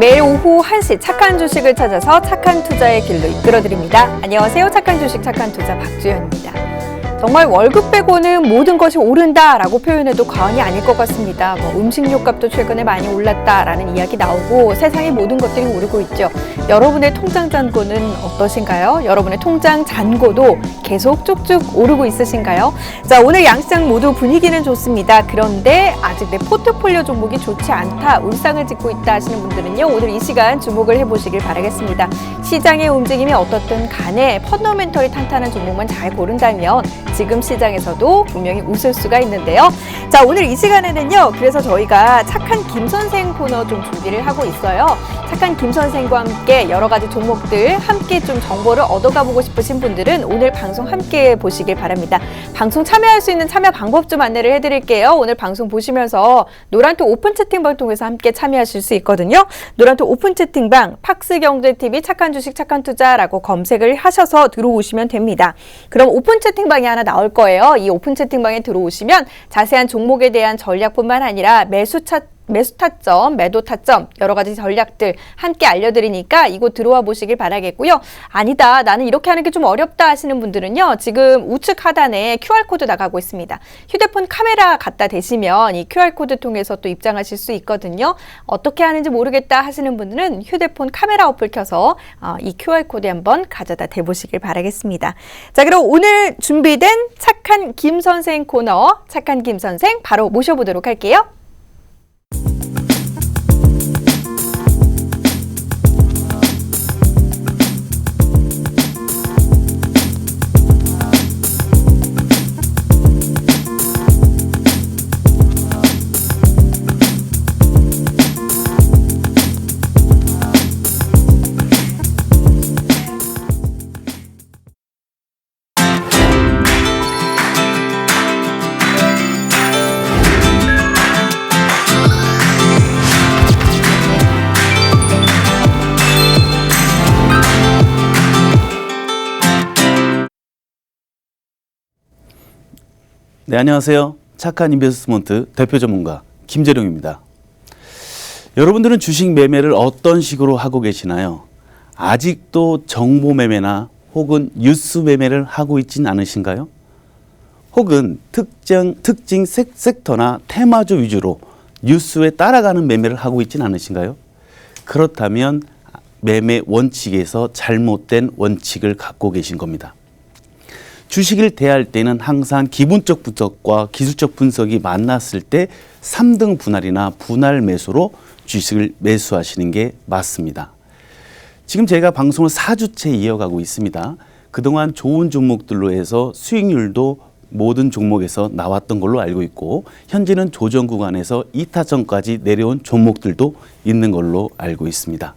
매일 오후 1시 착한 주식을 찾아서 착한 투자의 길로 이끌어드립니다. 안녕하세요. 착한 주식 착한 투자 박주현입니다. 정말 월급 빼고는 모든 것이 오른다라고 표현해도 과언이 아닐 것 같습니다. 음식료 값도 최근에 많이 올랐다라는 이야기 나오고 세상의 모든 것들이 오르고 있죠. 여러분의 통장 잔고는 어떠신가요? 여러분의 통장 잔고도 계속 쭉쭉 오르고 있으신가요? 자, 오늘 양시장 모두 분위기는 좋습니다. 그런데 아직 내 포트폴리오 종목이 좋지 않다, 울상을 짓고 있다 하시는 분들은요, 오늘 이 시간 주목을 해보시길 바라겠습니다. 시장의 움직임이 어떻든 간에 펀더멘털이 탄탄한 종목만 잘 고른다면 지금 시장에서도 분명히 웃을 수가 있는데요. 자, 오늘 이 시간에는요, 그래서 저희가 착한 김 선생 코너 좀 준비를 하고 있어요. 착한 김 선생과 함께 여러 가지 종목들 함께 좀 정보를 얻어가 보고 싶으신 분들은 오늘 방송 함께 보시길 바랍니다. 방송 참여할 수 있는 참여 방법 좀 안내를 해드릴게요. 오늘 방송 보시면서 노란톡 오픈 채팅방 통해서 함께 참여하실 수 있거든요. 노란톡 오픈 채팅방 팍스경제TV 착한 주식 착한 투자라고 검색을 하셔서 들어오시면 됩니다. 그럼 오픈 채팅방이 하나 나올 거예요. 이 오픈 채팅방에 들어오시면 자세한 종목에 대한 전략뿐만 아니라 매수 타점, 매도 타점, 여러 가지 전략들 함께 알려드리니까 이곳 들어와 보시길 바라겠고요. 아니다, 나는 이렇게 하는 게 좀 어렵다 하시는 분들은요, 지금 우측 하단에 QR코드 나가고 있습니다. 휴대폰 카메라 갖다 대시면 이 QR코드 통해서 또 입장하실 수 있거든요. 어떻게 하는지 모르겠다 하시는 분들은 휴대폰 카메라 어플 켜서 이 QR코드 한번 가져다 대보시길 바라겠습니다. 자, 그럼 오늘 준비된 착한 김 선생 코너, 착한 김 선생 바로 모셔보도록 할게요. 네, 안녕하세요. 착한 인베스트먼트 대표 전문가 김재룡입니다. 여러분들은 주식 매매를 어떤 식으로 하고 계시나요? 아직도 정보 매매나 혹은 뉴스 매매를 하고 있진 않으신가요? 혹은 특징 섹터나 테마주 위주로 뉴스에 따라가는 매매를 하고 있진 않으신가요? 그렇다면 매매 원칙에서 잘못된 원칙을 갖고 계신 겁니다. 주식을 대할 때는 항상 기본적 분석과 기술적 분석이 만났을 때 3등 분할이나 분할 매수로 주식을 매수하시는 게 맞습니다. 지금 제가 방송을 4주째 이어가고 있습니다. 그동안 좋은 종목들로 해서 수익률도 모든 종목에서 나왔던 걸로 알고 있고, 현재는 조정 구간에서 이타점까지 내려온 종목들도 있는 걸로 알고 있습니다.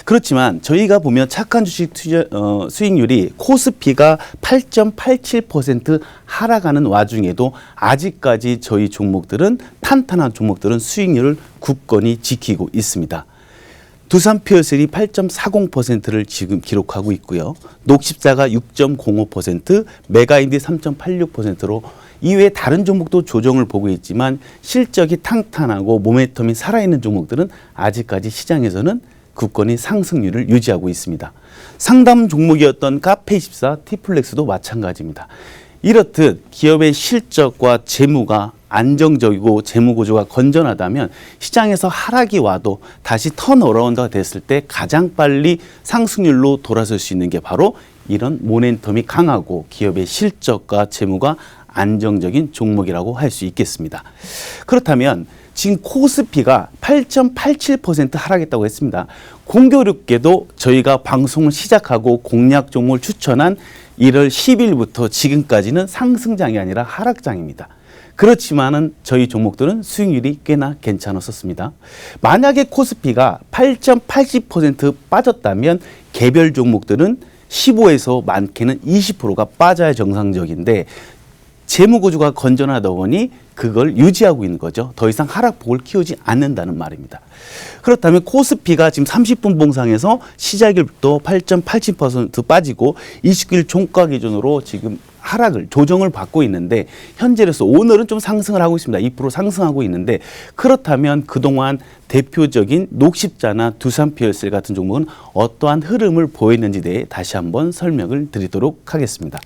그렇지만 저희가 보면 착한 주식 수익률이 코스피가 8.87% 하락하는 와중에도 아직까지 저희 종목들은, 탄탄한 종목들은 수익률을 굳건히 지키고 있습니다. 두산 퓨어셀이 8.40%를 지금 기록하고 있고요. 녹십자가 6.05%, 메가인디 3.86%로 이외에 다른 종목도 조정을 보고 있지만 실적이 탄탄하고 모멘텀이 살아있는 종목들은 아직까지 시장에서는 굳건히 상승률을 유지하고 있습니다. 상담 종목이었던 카페24, 티플렉스도 마찬가지입니다. 이렇듯 기업의 실적과 재무가 안정적이고 재무 구조가 건전하다면 시장에서 하락이 와도 다시 턴어라운드가 됐을 때 가장 빨리 상승률로 돌아설 수 있는 게 바로 이런 모멘텀이 강하고 기업의 실적과 재무가 안정적인 종목이라고 할 수 있겠습니다. 그렇다면 지금 코스피가 8.87% 하락했다고 했습니다. 공교롭게도 저희가 방송을 시작하고 공략 종목을 추천한 1월 10일부터 지금까지는 상승장이 아니라 하락장입니다. 그렇지만은 저희 종목들은 수익률이 꽤나 괜찮았었습니다. 만약에 코스피가 8.80% 빠졌다면 개별 종목들은 15에서 많게는 20%가 빠져야 정상적인데 재무구조가 건전하다 보니 그걸 유지하고 있는 거죠. 더 이상 하락폭을 키우지 않는다는 말입니다. 그렇다면 코스피가 지금 30분 봉상에서 시작일부터 8.87% 빠지고 29일 종가 기준으로 지금 하락을 조정을 받고 있는데 현재로서 오늘은 좀 상승을 하고 있습니다. 2% 상승하고 있는데 그렇다면 그동안 대표적인 녹십자나 두산 PLC 같은 종목은 어떠한 흐름을 보였는지 대해 다시 한번 설명을 드리도록 하겠습니다.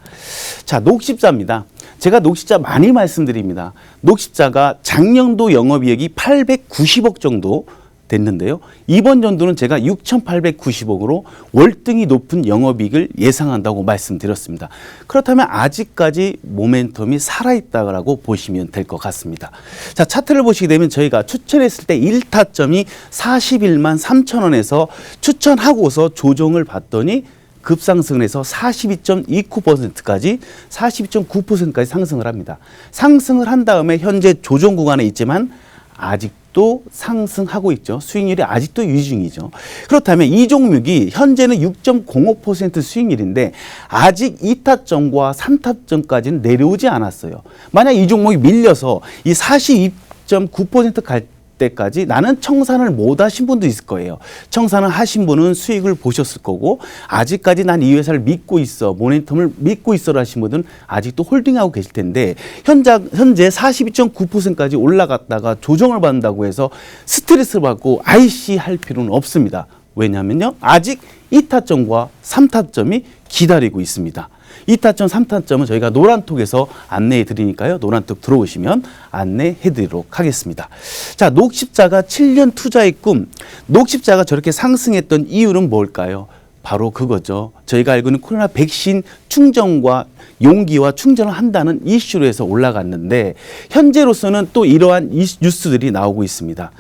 자, 녹십자입니다. 제가 녹십자 많이 말씀드립니다. 녹십자가 작년도 영업이익이 890억 정도 됐는데요. 이번 연도는 제가 6,890억으로 월등히 높은 영업이익을 예상한다고 말씀드렸습니다. 그렇다면 아직까지 모멘텀이 살아있다고 보시면 될 것 같습니다. 자, 차트를 보시게 되면 저희가 추천했을 때 1타점이 41만 3천 원에서 추천하고서 조정을 받더니 급상승을 해서 42.29%까지 42.9%까지 상승을 합니다. 상승을 한 다음에 현재 조정 구간에 있지만 아직도 상승하고 있죠. 수익률이 아직도 유지 중이죠. 그렇다면 이 종목이 현재는 6.05% 수익률인데 아직 2타점과 3타점까지는 내려오지 않았어요. 만약 이 종목이 밀려서 이 42.9% 갈 때까지 나는 청산을 못 하신 분도 있을 거예요. 청산을 하신 분은 수익을 보셨을 거고 아직까지 난 이 회사를 믿고 있어, 모멘텀을 믿고 있어라 하신 분들은 아직도 홀딩하고 계실 텐데 현재 42.9%까지 올라갔다가 조정을 받는다고 해서 스트레스를 받고 IC 할 필요는 없습니다. 왜냐하면요. 아직 2타점과 3타점이 기다리고 있습니다. 2타점, 3타점은 저희가 노란톡에서 안내해 드리니까요. 노란톡 들어오시면 안내해 드리도록 하겠습니다. 자, 녹십자가 7년 투자의 꿈. 녹십자가 저렇게 상승했던 이유는 뭘까요? 바로 그거죠. 저희가 알고 있는 코로나 백신 충전과 용기와 충전을 한다는 이슈로 해서 올라갔는데 현재로서는 또 이러한 뉴스들이 나오고 있습니다.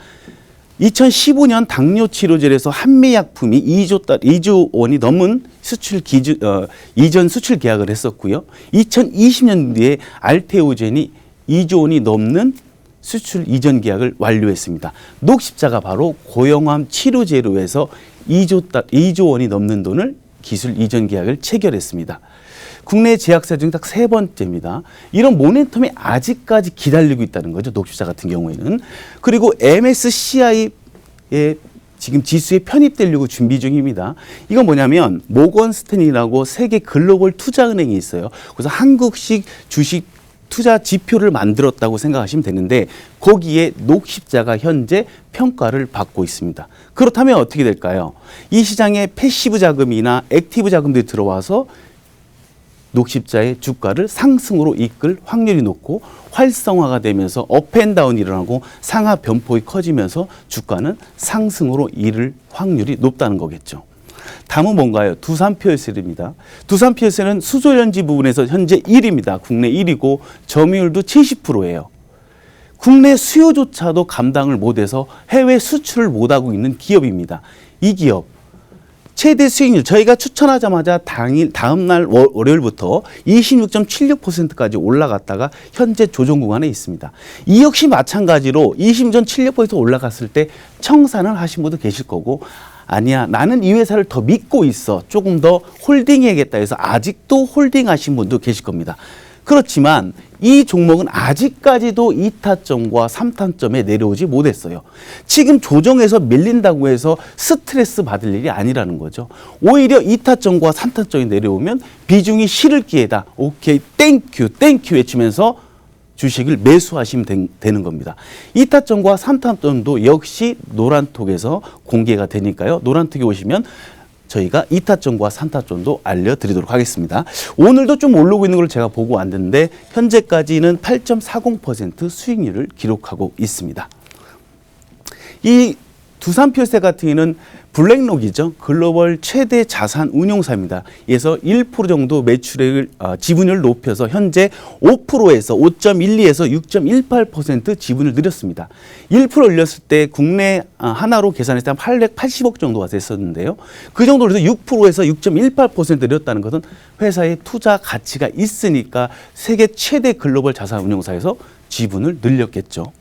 2015년 당뇨 치료제에서 한미약품이 2조 원이 넘은 수출 기준 이전 수출 계약을 했었고요. 2020년도에 알테오젠이 2조 원이 넘는 수출 이전 계약을 완료했습니다. 녹십자가 바로 고형암 치료제로 해서 2조 원이 넘는 돈을 기술 이전 계약을 체결했습니다. 국내 제약사 중 딱 세 번째입니다. 이런 모멘텀이 아직까지 기다리고 있다는 거죠. 녹십자 같은 경우에는. 그리고 MSCI에 지금 지수에 편입되려고 준비 중입니다. 이건 뭐냐면 모건 스탠리라고 세계 글로벌 투자은행이 있어요. 그래서 한국식 주식 투자 지표를 만들었다고 생각하시면 되는데 거기에 녹십자가 현재 평가를 받고 있습니다. 그렇다면 어떻게 될까요? 이 시장에 패시브 자금이나 액티브 자금들이 들어와서 녹십자의 주가를 상승으로 이끌 확률이 높고 활성화가 되면서 업앤다운이 일어나고 상하 변폭이 커지면서 주가는 상승으로 이를 확률이 높다는 거겠죠. 다음은 뭔가요? 두산 PLC입니다. 두산 PLC는 수소연지 부분에서 현재 1위입니다. 국내 1위고 점유율도 70%예요. 국내 수요조차도 감당을 못해서 해외 수출을 못하고 있는 기업입니다. 이 기업 최대 수익률 저희가 추천하자마자 다음날 월요일부터 26.76%까지 올라갔다가 현재 조정 구간에 있습니다. 이 역시 마찬가지로 26.76% 올라갔을 때 청산을 하신 분도 계실 거고 아니야 나는 이 회사를 더 믿고 있어 조금 더 홀딩해야겠다 해서 아직도 홀딩하신 분도 계실 겁니다. 그렇지만 이 종목은 아직까지도 2타점과 3타점에 내려오지 못했어요. 지금 조정해서 밀린다고 해서 스트레스 받을 일이 아니라는 거죠. 오히려 2타점과 3타점이 내려오면 비중이 실을 기회다. 오케이, 땡큐, 땡큐 외치면서 주식을 매수하시면 되는 겁니다. 2타점과 3타점도 역시 노란톡에서 공개가 되니까요. 노란톡에 오시면 저희가 2타점과 3타점도 알려드리도록 하겠습니다. 오늘도 좀 오르고 있는 걸 제가 보고 왔는데 현재까지는 8.40% 수익률을 기록하고 있습니다. 이 두산 PLC 같은 경우는 블랙록이죠. 글로벌 최대 자산 운용사입니다. 그래서 1% 정도 매출액을 지분율을 높여서 현재 5%에서 5.12에서 6.18% 지분을 늘렸습니다. 1% 올렸을 때 국내 하나로 계산했을 때 한 880억 정도가 됐었는데요. 그 정도로 해서 6%에서 6.18% 늘렸다는 것은 회사의 투자 가치가 있으니까 세계 최대 글로벌 자산 운용사에서 지분을 늘렸겠죠.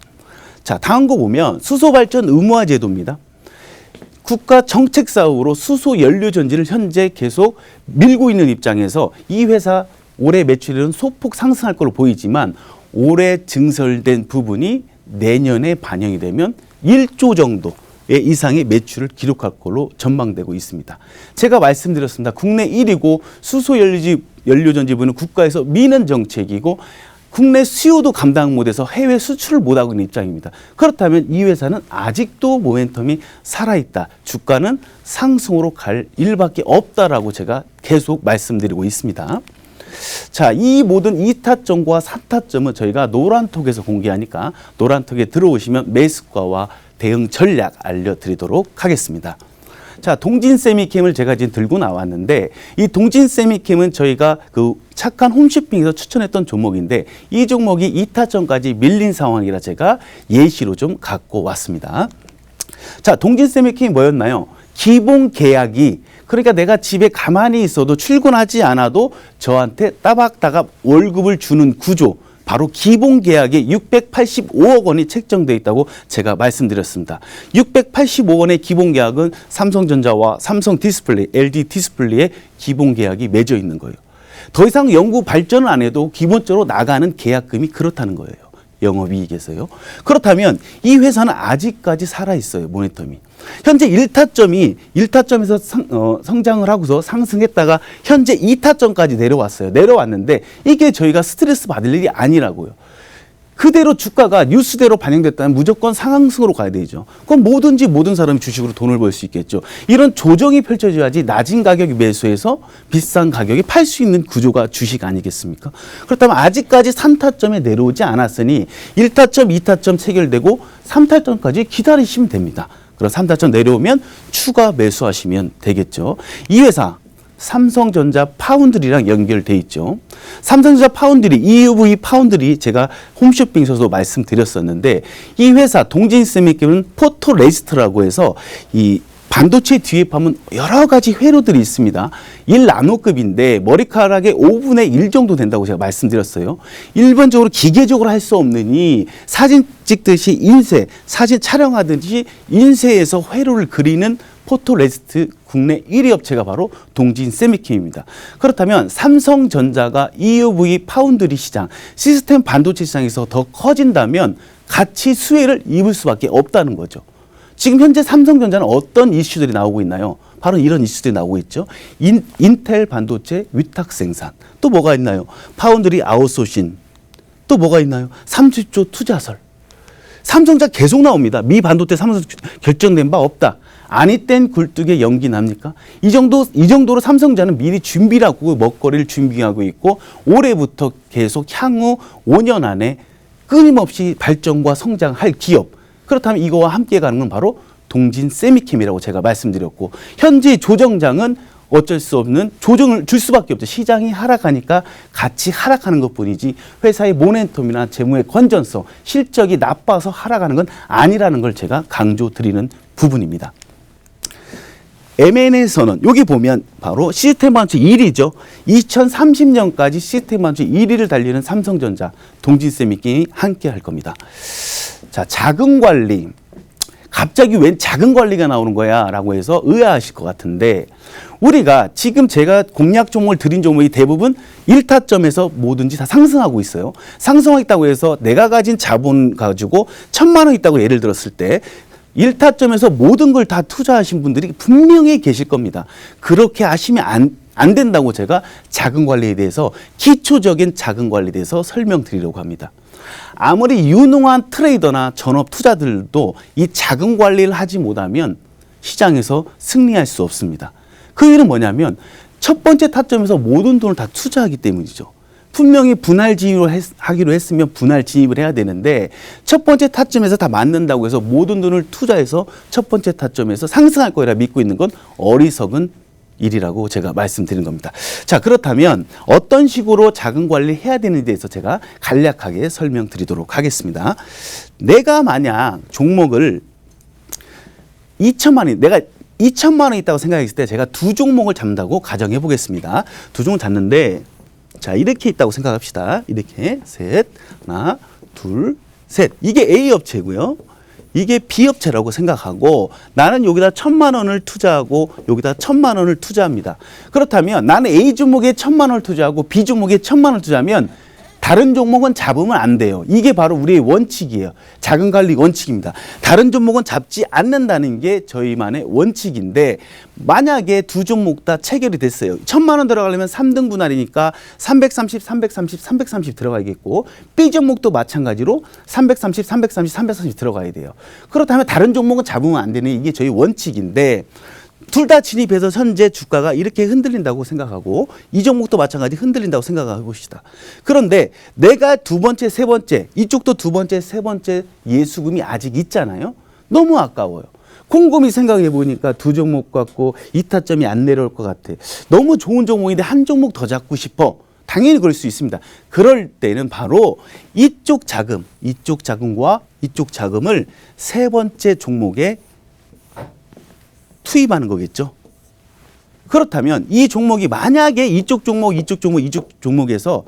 자, 다음 거 보면 수소발전 의무화 제도입니다. 국가 정책 사업으로 수소 연료 전지를 현재 계속 밀고 있는 입장에서 이 회사 올해 매출은 소폭 상승할 걸로 보이지만 올해 증설된 부분이 내년에 반영이 되면 1조 정도의 이상의 매출을 기록할 걸로 전망되고 있습니다. 제가 말씀드렸습니다. 국내 1위고 수소 연료지 연료전지부는 국가에서 미는 정책이고 국내 수요도 감당 못해서 해외 수출을 못하고 있는 입장입니다. 그렇다면 이 회사는 아직도 모멘텀이 살아있다. 주가는 상승으로 갈 일밖에 없다라고 제가 계속 말씀드리고 있습니다. 자, 이 모든 2타점과 3타점은 저희가 노란톡에서 공개하니까 노란톡에 들어오시면 매수가와 대응 전략 알려드리도록 하겠습니다. 자, 동진세미캠을 제가 지금 들고 나왔는데 이 동진세미캠은 저희가 그 착한 홈쇼핑에서 추천했던 종목인데 이 종목이 2타점까지 밀린 상황이라 제가 예시로 좀 갖고 왔습니다. 자, 동진세미캠이 뭐였나요? 기본 계약이 그러니까 내가 집에 가만히 있어도 출근하지 않아도 저한테 따박따박 월급을 주는 구조, 바로 기본 계약에 685억 원이 책정되어 있다고 제가 말씀드렸습니다. 685억 원의 기본 계약은 삼성전자와 삼성 디스플레이, LG 디스플레이의 기본 계약이 맺어 있는 거예요. 더 이상 연구 발전을 안 해도 기본적으로 나가는 계약금이 그렇다는 거예요. 영업이익에서요. 그렇다면 이 회사는 아직까지 살아있어요. 모니텀이. 현재 1타점에서 성장을 하고서 상승했다가 현재 2타점까지 내려왔어요. 내려왔는데 이게 저희가 스트레스 받을 일이 아니라고요. 그대로 주가가 뉴스대로 반영됐다면 무조건 상승으로 가야 되죠. 그럼 뭐든지 모든 사람이 주식으로 돈을 벌 수 있겠죠. 이런 조정이 펼쳐져야지 낮은 가격에 매수해서 비싼 가격에 팔 수 있는 구조가 주식 아니겠습니까? 그렇다면 아직까지 3타점에 내려오지 않았으니 1타점, 2타점 체결되고 3타점까지 기다리시면 됩니다. 그럼 3타점 내려오면 추가 매수하시면 되겠죠. 이 회사 삼성전자 파운드리랑 연결돼 있죠. 삼성전자 파운드리, EUV 파운드리 제가 홈쇼핑에서도 말씀드렸었는데 이 회사 동진세미캠은 포토레지스트라고 해서 이 반도체 뒤에 보면 여러 가지 회로들이 있습니다. 1나노급인데 머리카락의 5분의 1 정도 된다고 제가 말씀드렸어요. 일반적으로 기계적으로 할 수 없느니 사진 찍듯이 인쇄, 사진 촬영하듯이 인쇄해서 회로를 그리는 포토레지스트 국내 1위 업체가 바로 동진세미캠입니다. 그렇다면 삼성전자가 EUV 파운드리 시장, 시스템 반도체 시장에서 더 커진다면 같이 수혜를 입을 수밖에 없다는 거죠. 지금 현재 삼성전자는 어떤 이슈들이 나오고 있나요? 바로 이런 이슈들이 나오고 있죠. 인텔 반도체 위탁 생산. 또 뭐가 있나요? 파운드리 아웃소싱. 또 뭐가 있나요? 30조 투자설. 삼성전자 계속 나옵니다. 미 반도체 사무소 결정된 바 없다. 아니땐 굴뚝에 연기 납니까? 이 정도로 삼성전자는 미리 준비를 하고 먹거리를 준비하고 있고 올해부터 계속 향후 5년 안에 끊임없이 발전과 성장할 기업. 그렇다면 이거와 함께 가는 건 바로 동진세미캠이라고 제가 말씀드렸고 현재 조정장은 어쩔 수 없는 조정을 줄 수밖에 없죠. 시장이 하락하니까 같이 하락하는 것뿐이지 회사의 모멘텀이나 재무의 건전성, 실적이 나빠서 하락하는 건 아니라는 걸 제가 강조드리는 부분입니다. M&A 선언, 여기 보면 바로 시스템 반도체 1위죠. 2030년까지 시스템 반도체 1위를 달리는 삼성전자, 동진세미캠이 함께 할 겁니다. 자, 자금 관리. 갑자기 웬 자금 관리가 나오는 거야? 라고 해서 의아하실 것 같은데 우리가 지금 제가 공략 종목을 드린 종목이 대부분 1타점에서 뭐든지 다 상승하고 있어요. 상승하고 해서 내가 가진 자본 가지고 1,000만 원 있다고 예를 들었을 때 1타점에서 모든 걸 다 투자하신 분들이 분명히 계실 겁니다. 그렇게 하시면 안 된다고 제가 자금 관리에 대해서 기초적인 자금 관리에 대해서 설명드리려고 합니다. 아무리 유능한 트레이더나 전업 투자들도 이 자금 관리를 하지 못하면 시장에서 승리할 수 없습니다. 그 일은 뭐냐면 첫 번째 타점에서 모든 돈을 다 투자하기 때문이죠. 분명히 분할 진입을 하기로 했으면 분할 진입을 해야 되는데 첫 번째 타점에서 다 맞는다고 해서 모든 돈을 투자해서 첫 번째 타점에서 상승할 거라 믿고 있는 건 어리석은 일이라고 제가 말씀드린 겁니다. 자, 그렇다면 어떤 식으로 자금 관리를 해야 되는지에 대해서 제가 간략하게 설명드리도록 하겠습니다. 내가 만약 종목을 2천만 원, 내가 2천만 원 있다고 생각했을 때 제가 두 종목을 잡는다고 가정해 보겠습니다. 두 종목을 잡는데 자, 이렇게 있다고 생각합시다. 이렇게 셋, 하나, 둘, 셋. 이게 A 업체고요. 이게 B 업체라고 생각하고 나는 여기다 1,000만 원을 투자하고 여기다 1,000만 원을 투자합니다. 그렇다면 나는 A 종목에 1,000만 원을 투자하고 B 종목에 1,000만 원을 투자하면 다른 종목은 잡으면 안 돼요. 이게 바로 우리의 원칙이에요. 자금 관리 원칙입니다. 다른 종목은 잡지 않는다는 게 저희만의 원칙인데 만약에 두 종목 다 체결이 됐어요. 1,000만 원 들어가려면 3등 분할이니까 330, 330, 330 들어가야겠고 B 종목도 마찬가지로 330, 330, 330 들어가야 돼요. 그렇다면 다른 종목은 잡으면 안 되는 이게 저희 원칙인데 둘 다 진입해서 현재 주가가 이렇게 흔들린다고 생각하고 이 종목도 마찬가지 흔들린다고 생각해 봅시다. 그런데 내가 두 번째, 세 번째 이쪽도 두 번째, 세 번째 예수금이 아직 있잖아요. 너무 아까워요. 곰곰이 생각해 보니까 두 종목 갖고 이타점이 안 내려올 것 같아. 너무 좋은 종목인데 한 종목 더 잡고 싶어. 당연히 그럴 수 있습니다. 그럴 때는 바로 이쪽 자금과 이쪽 자금을 세 번째 종목에 투입하는 거겠죠. 그렇다면 이 종목이 만약에 이쪽 종목에서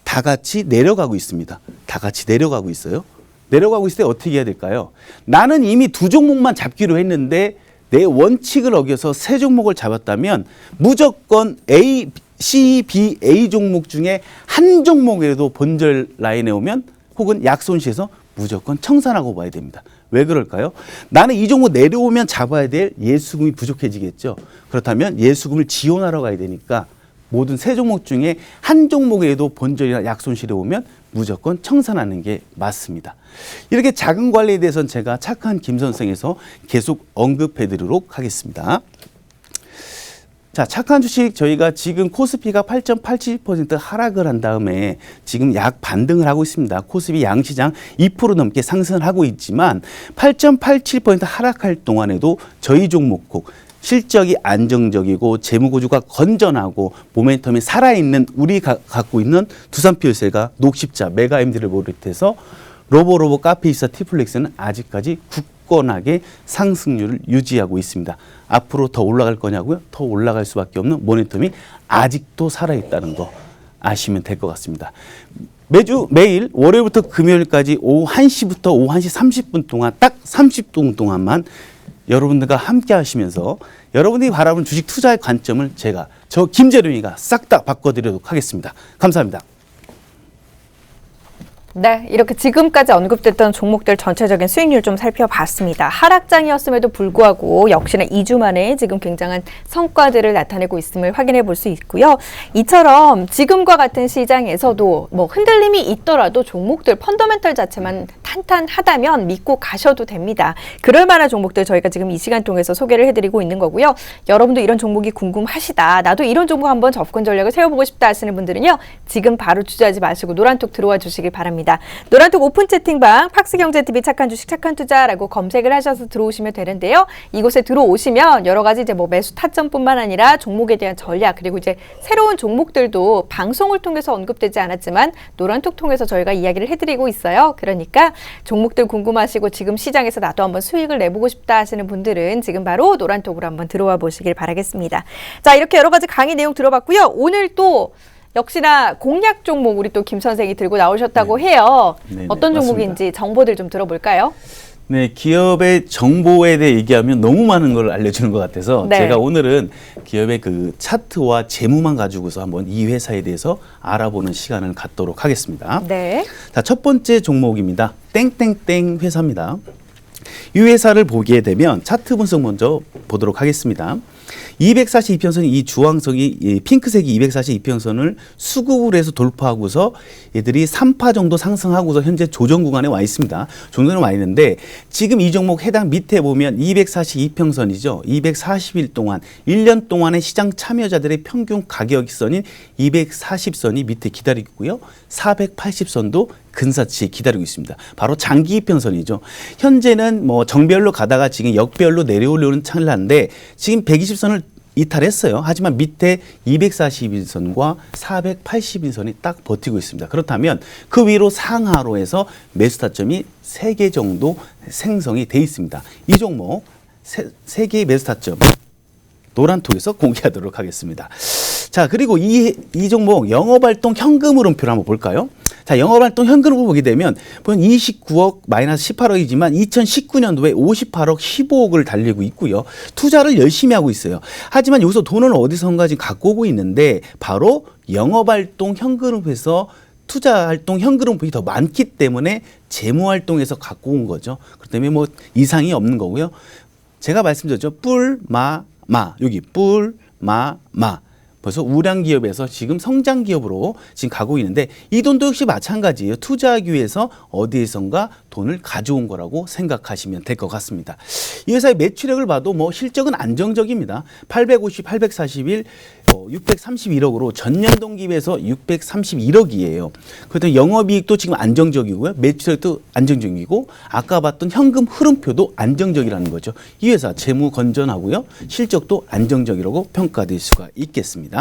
다 같이 내려가고 있습니다. 다 같이 내려가고 있어요. 내려가고 있을 때 어떻게 해야 될까요? 나는 이미 두 종목만 잡기로 했는데 내 원칙을 어겨서 세 종목을 잡았다면 무조건 A, C, B, A 종목 중에 한 종목이라도 본절 라인에 오면 혹은 약손시에서 무조건 청산하고 봐야 됩니다. 왜 그럴까요? 나는 이 종목 내려오면 잡아야 될 예수금이 부족해지겠죠. 그렇다면 예수금을 지원하러 가야 되니까 모든 세 종목 중에 한 종목에도 본절이나 약손실에 오면 무조건 청산하는 게 맞습니다. 이렇게 자금 관리에 대해서는 제가 착한 김 선생에서 계속 언급해 드리도록 하겠습니다. 자, 착한 주식 저희가 지금 코스피가 8.87% 하락을 한 다음에 지금 약 반등을 하고 있습니다. 코스피 양시장 2% 넘게 상승을 하고 있지만 8.87% 하락할 동안에도 저희 종목국 실적이 안정적이고 재무구조가 건전하고 모멘텀이 살아있는 우리 갖고 있는 두산필셀과 녹십자, 메가MD를 비롯해서 로보로보, 카페이사, 티플렉스는 아직까지 굳건하게 상승률을 유지하고 있습니다. 앞으로 더 올라갈 거냐고요? 더 올라갈 수밖에 없는 모멘텀이 아직도 살아있다는 거 아시면 될 것 같습니다. 매일 월요일부터 금요일까지 오후 1시부터 오후 1시 30분 동안 딱 30분 동안만 여러분들과 함께 하시면서 여러분들이 바라보는 주식 투자의 관점을 저 김재룡이가 싹 다 바꿔드리도록 하겠습니다. 감사합니다. 네, 이렇게 지금까지 언급됐던 종목들 전체적인 수익률 좀 살펴봤습니다. 하락장이었음에도 불구하고 역시나 2주 만에 지금 굉장한 성과들을 나타내고 있음을 확인해 볼 수 있고요. 이처럼 지금과 같은 시장에서도 뭐 흔들림이 있더라도 종목들 펀더멘털 자체만 탄탄하다면 믿고 가셔도 됩니다. 그럴 만한 종목들 저희가 지금 이 시간 통해서 소개를 해드리고 있는 거고요. 여러분도 이런 종목이 궁금하시다. 나도 이런 종목 한번 접근 전략을 세워보고 싶다 하시는 분들은요. 지금 바로 투자하지 마시고 노란톡 들어와 주시길 바랍니다. 노란톡 오픈 채팅방 팍스경제TV 착한 주식 착한 투자라고 검색을 하셔서 들어오시면 되는데요. 이곳에 들어오시면 여러 가지 이제 뭐 매수 타점뿐만 아니라 종목에 대한 전략 그리고 이제 새로운 종목들도 방송을 통해서 언급되지 않았지만 노란톡 통해서 저희가 이야기를 해드리고 있어요. 그러니까 종목들 궁금하시고 지금 시장에서 나도 한번 수익을 내보고 싶다 하시는 분들은 지금 바로 노란톡으로 한번 들어와 보시길 바라겠습니다. 자, 이렇게 여러 가지 강의 내용 들어봤고요. 오늘 또 역시나 공략 종목 우리 또 김 선생이 들고 나오셨다고 해요. 어떤 종목인지 정보들 좀 들어볼까요? 네, 기업의 정보에 대해 얘기하면 너무 많은 걸 알려주는 것 같아서 제가 오늘은 기업의 그 차트와 재무만 가지고서 한번 이 회사에 대해서 알아보는 시간을 갖도록 하겠습니다. 네. 자, 첫 번째 종목입니다. 땡땡땡 회사입니다. 이 회사를 보게 되면 차트 분석 먼저 보도록 하겠습니다. 242평선이 이 주황색이 핑크색이 242평선을 수급을 해서 돌파하고서 얘들이 3파 정도 상승하고서 현재 조정 구간에 와 있습니다. 조정에 와 있는데 지금 이 종목 해당 밑에 보면 242평선이죠. 240일 동안 1년 동안의 시장 참여자들의 평균 가격선인 240선이 밑에 기다리고 있고요. 480선도 근사치에 기다리고 있습니다. 바로 장기 이평선이죠. 현재는 뭐 정별로 가다가 지금 역별로 내려오려는 찰나인데 지금 120선을 이탈했어요. 하지만 밑에 241선과 480일선이 딱 버티고 있습니다. 그렇다면 그 위로 상하로 해서 매수 타점이 3개 정도 생성이 돼 있습니다. 이 종목 3개의 매수 타점 노란톡에서 공개하도록 하겠습니다. 자, 그리고 이 종목 영업활동 현금 흐름표를 한번 볼까요? 자, 영업활동 현금으로 보게 되면 29억 마이너스 18억이지만 2019년도에 58억 15억을 달리고 있고요. 투자를 열심히 하고 있어요. 하지만 여기서 돈을 어디선가 지금 갖고 오고 있는데 바로 영업활동 현금으로해서 투자 활동 현금흐름이 더 많기 때문에 재무 활동에서 갖고 온 거죠. 그렇기 때문에 뭐 이상이 없는 거고요. 제가 말씀드렸죠. 여기 벌써 우량 기업에서 지금 성장 기업으로 지금 가고 있는데 이 돈도 역시 마찬가지예요. 투자하기 위해서 어디에선가 돈을 가져온 거라고 생각하시면 될 것 같습니다. 이 회사의 매출액을 봐도 뭐 실적은 안정적입니다. 850, 841, 631억으로 전년 동기 비해서 631억이에요. 그렇다면 영업이익도 지금 안정적이고요. 매출액도 안정적이고 아까 봤던 현금 흐름표도 안정적이라는 거죠. 이 회사 재무 건전하고요. 실적도 안정적이라고 평가될 수가 있겠습니다.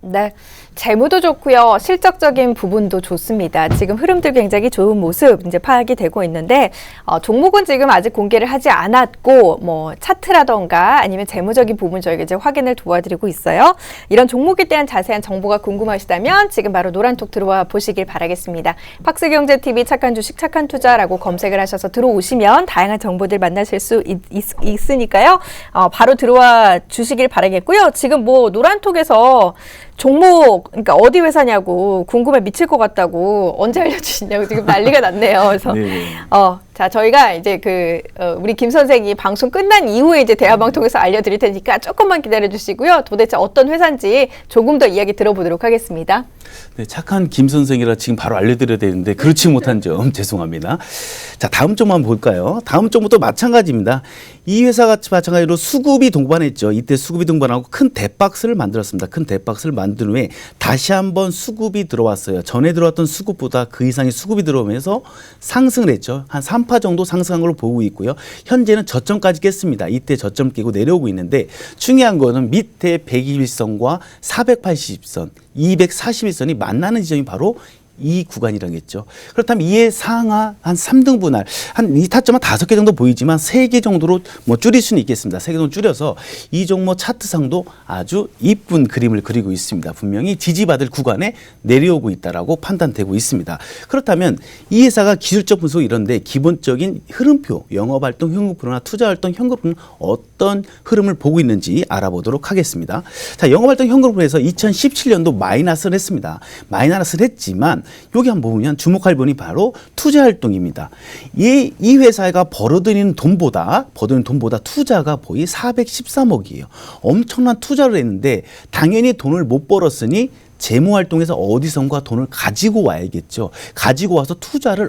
네, 재무도 좋고요. 실적적인 부분도 좋습니다. 지금 흐름들 굉장히 좋은 모습 이제 파악이 되고 있는데 종목은 지금 아직 공개를 하지 않았고 뭐 차트라던가 아니면 재무적인 부분 저희가 이제 확인을 도와드리고 있어요. 이런 종목에 대한 자세한 정보가 궁금하시다면 지금 바로 노란톡 들어와 보시길 바라겠습니다. 박스경제TV 착한 주식 착한 투자라고 검색을 하셔서 들어오시면 다양한 정보들 만나실 수 있으니까요. 바로 들어와 주시길 바라겠고요. 지금 뭐 노란톡에서 종목, 그러니까 어디 회사냐고 궁금해 미칠 것 같다고 언제 알려주시냐고 지금 난리가 났네요. 그래서 자 저희가 이제 우리 김 선생이 방송 끝난 이후에 이제 대화방통에서 알려드릴 테니까 조금만 기다려주시고요. 도대체 어떤 회사인지 조금 더 이야기 들어보도록 하겠습니다. 네, 착한 김 선생이라 지금 바로 알려드려야 되는데 그렇지 못한 점 죄송합니다. 자 다음 점만 볼까요? 다음 점부터 마찬가지입니다. 이 회사 같이 마찬가지로 수급이 동반했죠. 이때 수급이 동반하고 큰 대박스를 만들었습니다. 큰 대박스를 만든 후에 다시 한번 수급이 들어왔어요. 전에 들어왔던 수급보다 그 이상의 수급이 들어오면서 상승을 했죠. 한 3파 정도 상승한 걸로 보고 있고요. 현재는 저점까지 깼습니다. 이때 저점 깨고 내려오고 있는데 중요한 거는 밑에 121선과 480선, 241선이 만나는 지점이 바로 이 구간이라겠죠. 그렇다면 이에 상하 한 3등분할 한 이 타점 한 5개 정도 보이지만 3개 정도로 뭐 줄일 수는 있겠습니다. 3개 정도 줄여서 이 종목 차트상도 아주 이쁜 그림을 그리고 있습니다. 분명히 지지받을 구간에 내려오고 있다라고 판단되고 있습니다. 그렇다면 이 회사가 기술적 분석 이런데 기본적인 흐름표, 영업활동 현금흐름이나 투자활동 현금흐름은 어떤 흐름을 보고 있는지 알아보도록 하겠습니다. 자, 영업활동 현금흐름에서 2017년도 마이너스를 했습니다. 마이너스를 했지만 여기 한번 보면 주목할 부분이 바로 투자활동입니다. 이 회사가 벌어들이는 돈보다 투자가 거의 413억이에요. 엄청난 투자를 했는데 당연히 돈을 못 벌었으니 재무활동에서 어디선가 돈을 가지고 와야겠죠. 가지고 와서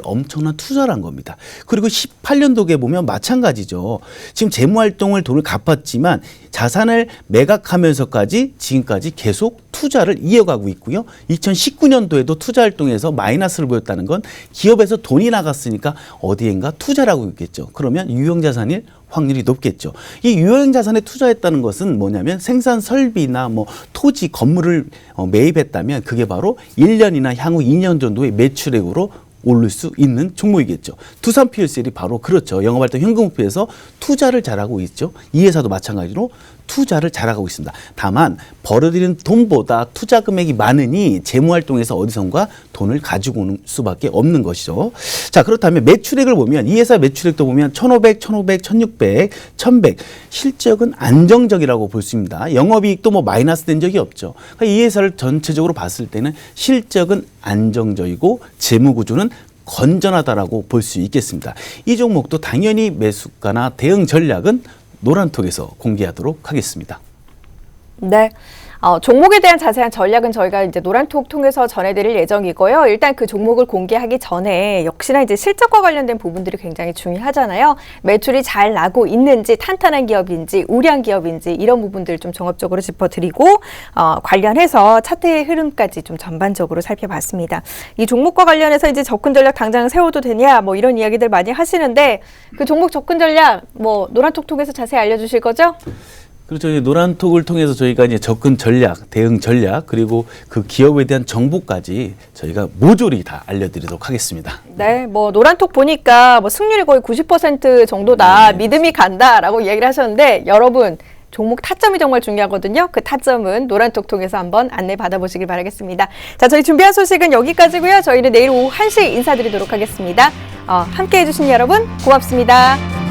엄청난 투자를 한 겁니다. 그리고 18년도에 보면 마찬가지죠. 지금 재무활동을 돈을 갚았지만 자산을 매각하면서까지 지금까지 계속 투자를 이어가고 있고요. 2019년도에도 투자활동에서 마이너스를 보였다는 건 기업에서 돈이 나갔으니까 어디엔가 투자를 하고 있겠죠. 그러면 유형자산일 확률이 높겠죠. 이 유형자산에 투자했다는 것은 뭐냐면 생산 설비나 뭐 토지, 건물을 매입했다면 그게 바로 1년이나 향후 2년 정도의 매출액으로 오를 수 있는 종목이겠죠. 두산 PLCL이 바로 그렇죠. 영업활동 현금목표에서 투자를 잘하고 있죠. 이 회사도 마찬가지로 투자를 잘하고 있습니다. 다만 벌어들이는 돈보다 투자 금액이 많으니 재무활동에서 어디선가 돈을 가지고 오는 수밖에 없는 것이죠. 자, 그렇다면 매출액을 보면 이 회사 매출액도 보면 1,500, 1,600, 1,100 실적은 안정적이라고 볼 수 있습니다. 영업이익도 뭐 마이너스 된 적이 없죠. 그러니까 이 회사를 전체적으로 봤을 때는 실적은 안정적이고 재무구조는 건전하다라고 볼 수 있겠습니다. 이 종목도 당연히 매수가나 대응 전략은 노란톡에서 공개하도록 하겠습니다. 네. 종목에 대한 자세한 전략은 저희가 이제 노란톡 통해서 전해드릴 예정이고요. 일단 그 종목을 공개하기 전에 역시나 이제 실적과 관련된 부분들이 굉장히 중요하잖아요. 매출이 잘 나고 있는지, 탄탄한 기업인지, 우량 기업인지 이런 부분들 좀 종합적으로 짚어드리고 관련해서 차트의 흐름까지 좀 전반적으로 살펴봤습니다. 이 종목과 관련해서 이제 접근 전략 당장 세워도 되냐 뭐 이런 이야기들 많이 하시는데 그 종목 접근 전략 뭐 노란톡 통해서 자세히 알려주실 거죠? 그렇죠. 노란톡을 통해서 저희가 이제 접근 전략, 대응 전략, 그리고 그 기업에 대한 정보까지 저희가 모조리 다 알려드리도록 하겠습니다. 네, 뭐 노란톡 보니까 뭐 승률이 거의 90% 정도다, 믿음이 간다라고 이야기를 하셨는데 여러분 종목 타점이 정말 중요하거든요. 그 타점은 노란톡 통해서 한번 안내 받아보시길 바라겠습니다. 자, 저희 준비한 소식은 여기까지고요. 저희는 내일 오후 1시 인사드리도록 하겠습니다. 함께해 주신 여러분 고맙습니다.